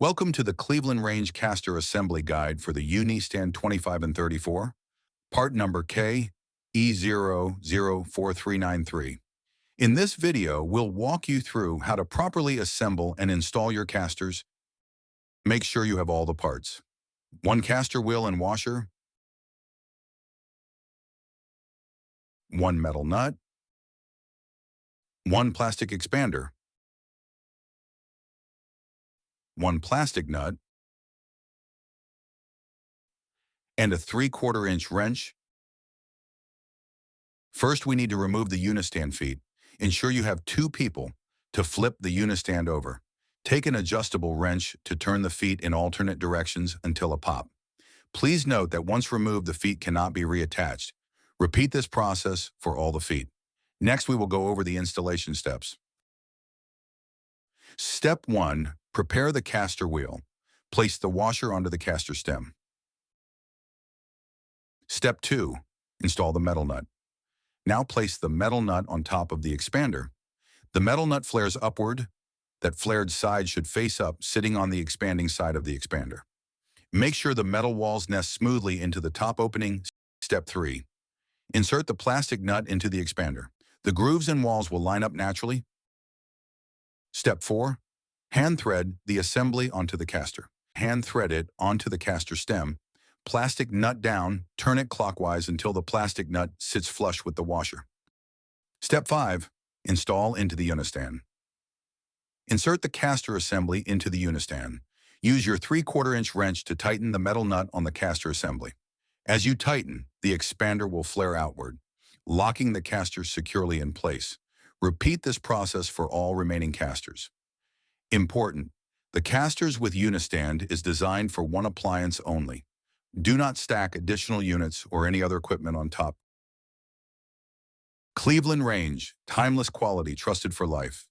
Welcome to the Cleveland Range Caster Assembly Guide for the Uni-Stand 25 and 34, part number K E004393. In this video, we'll walk you through how to properly assemble and install your casters. Make sure you have all the parts. One caster wheel and washer, one metal nut, one plastic expander, one plastic nut, and a 3/4 inch wrench. First, we need to remove the Uni-Stand feet. Ensure you have two people to flip the Uni-Stand over. Take an adjustable wrench to turn the feet in alternate directions until a pop. Please note that once removed, the feet cannot be reattached. Repeat this process for all the feet. Next, we will go over the installation steps. Step 1. Prepare the caster wheel. Place the washer onto the caster stem. Step 2. Install the metal nut. Now place the metal nut on top of the expander. The metal nut flares upward. That flared side should face up, sitting on the expanding side of the expander. Make sure the metal walls nest smoothly into the top opening. Step 3. Insert the plastic nut into the expander. The grooves and walls will line up naturally. Step 4. Hand thread the assembly onto the caster. Hand thread it onto the caster stem. Plastic nut down, turn it clockwise until the plastic nut sits flush with the washer. Step 5. Install into the Uni-Stand. Insert the caster assembly into the Uni-Stand. Use your 3/4 inch wrench to tighten the metal nut on the caster assembly. As you tighten, the expander will flare outward, locking the caster securely in place. Repeat this process for all remaining casters. Important: the casters with Uni-Stand is designed for one appliance only. Do not stack additional units or any other equipment on top. Cleveland Range, timeless quality trusted for life.